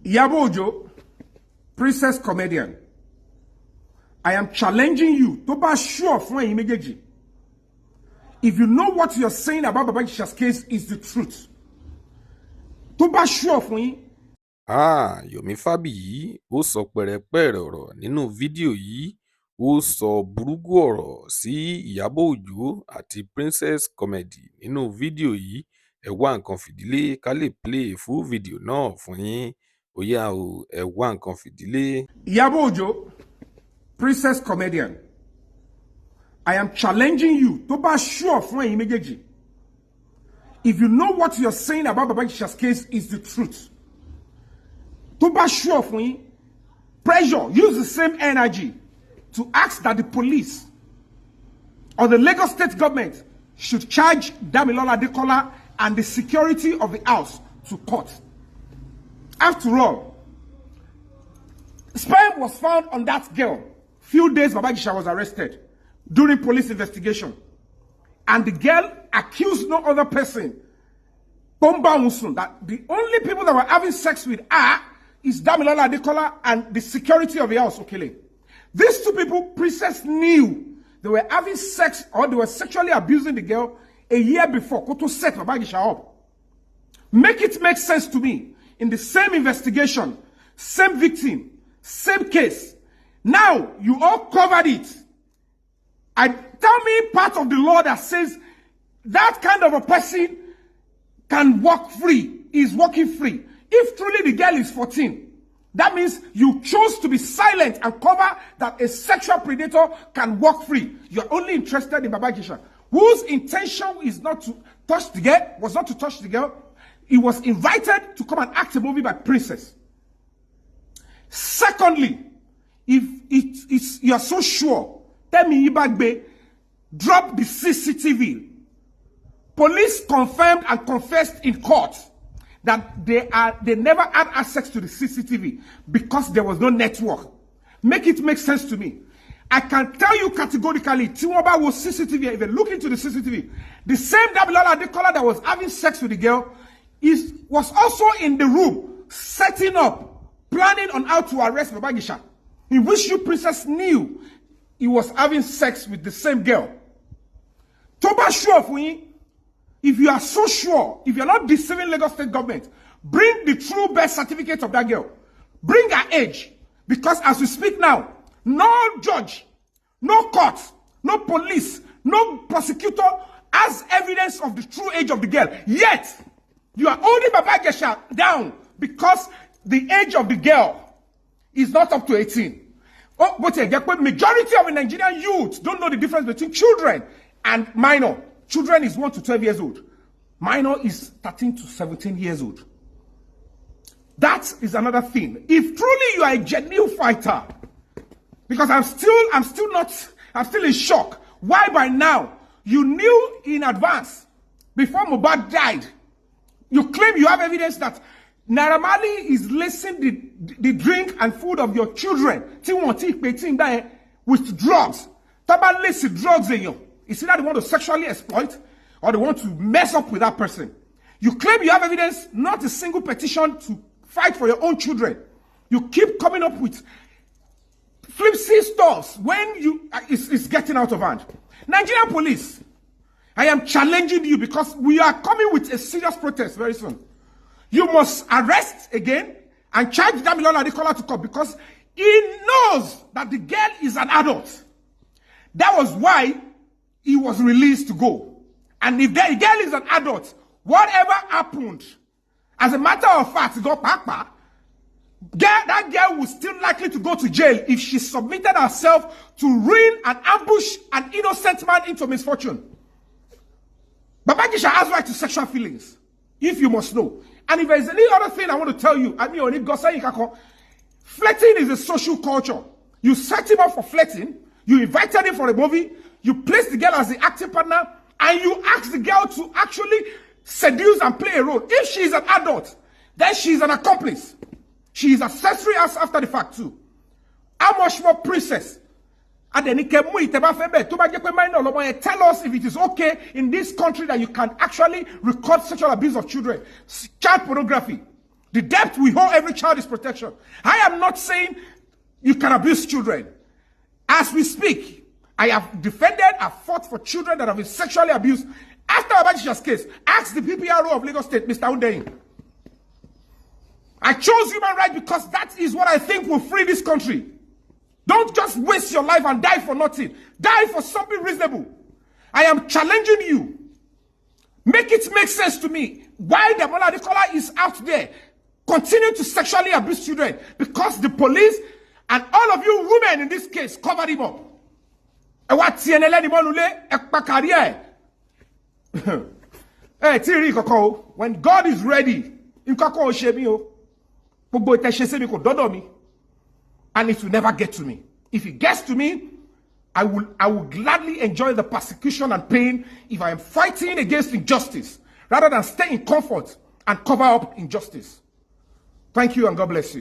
YABO OJO, princess comedian. I am challenging you to be sure for immediately. If you know what you're saying about Baba Ijesha's case is the truth, to be sure for you. Yomi FABIYI ó sọ pẹ̀rẹ̀pẹ̀rẹ̀ ọ̀rọ̀ nínú fídíò yìí. Ó sọ burúkú ọ̀rọ̀ sí Ìyábọ̀ Òjó àti Princess Comedy nínú fídíò yìí. Ẹ wá nǹkan fìdílé ká lè play full fídíò náà fún yín. Ó yá o, ẹ wá nǹkan fìdílé. YABO OJO, princess comedian. I am challenging you to be sure for immediately. If you know what you're saying about Baba Ijesha's case is the truth, to be sure for you, pressure, use the same energy to ask that the police or the Lagos state government should charge Damilola Adekola and the security of the house to court. After all, sperm was found on that girl few days Baba Ijesha was arrested during police investigation, and the girl accused no other person, Bomba Musun, that the only people that were having sex with her is Damilola Adekola and the security of the house, Okele. These two people, Princess knew they were having sex or they were sexually abusing the girl a year before. Koto set Baba Ijesha up. Make it make sense to me. In the same investigation, same victim, same case. Now, you all covered it. Tell me part of the law that says that kind of a person can walk free, is walking free. If truly the girl is 14, that means you chose to be silent and cover that a sexual predator can walk free. You're only interested in Baba Ijesha, whose intention is not to touch the girl, was not to touch the girl. He was invited to come and act a movie by Princess. Secondly, if you're so sure, tell me Ibagbe, drop the CCTV. Police confirmed and confessed in court that they never had access to the CCTV because there was no network. Make it make sense to me. I can tell you categorically, Tiwaba was CCTV. If you look into the CCTV, the same Damilola Adekola that was having sex with the girl was also in the room, setting up, planning on how to arrest Baba Ijesha, in which you Princess knew he was having sex with the same girl. Toba sure for you, if you are so sure, if you're not deceiving Lagos state government, bring the true birth certificate of that girl. Bring her age. Because as we speak now, no judge, no court, no police, no prosecutor has evidence of the true age of the girl. Yet, you are holding Baba Ijesha down because the age of the girl is not up to 18. But majority of the Nigerian youth don't know the difference between children and minor. Children is 1 to 12 years old. Minor is 13 to 17 years old. That is another thing. If truly you are a genuine fighter, because I'm still in shock. Why by now? You knew in advance, before Mohbad died, you claim you have evidence that Naira Marley is lacing the drink and food of your children with drugs. Taba lace drugs in you. It's either they want to sexually exploit or they want to mess up with that person. You claim you have evidence, not a single petition to fight for your own children. You keep coming up with flimsy stuff when it's getting out of hand. Nigerian police, I am challenging you because we are coming with a serious protest very soon. You must arrest again and charge Damilola Adekola to court because he knows that the girl is an adult. That was why he was released to go. And if the girl is an adult, whatever happened, as a matter of fact, that girl was still likely to go to jail if she submitted herself to ruin and ambush an innocent man into misfortune. Baba Ijesha has right to sexual feelings, if you must know. And if there's any other thing I want to tell you, flirting is a social culture. You set him up for flirting, you invited him for a movie, you place the girl as the acting partner, and you ask the girl to actually seduce and play a role. If she is an adult, then she is an accomplice. She is accessory after the fact too. How much more Princess? Tell us if it is okay in this country that you can actually record sexual abuse of children, child pornography. The debt we owe every child is protection. I am not saying you can abuse children. As we speak, I have defended, I fought for children that have been sexually abused. After Abajisha's case, ask the PPRO of Lagos State, Mr. Undeyin. I chose human rights because that is what I think will free this country. Don't just waste your life and die for nothing. Die for something reasonable. I am challenging you. Make it make sense to me why the Mola Adekola is out there continuing to sexually abuse children, because the police and all of you women in this case covered him up. When God is ready, and it will never get to me. If it gets to me, I will gladly enjoy the persecution and pain if I am fighting against injustice rather than stay in comfort and cover up injustice. Thank you and God bless you.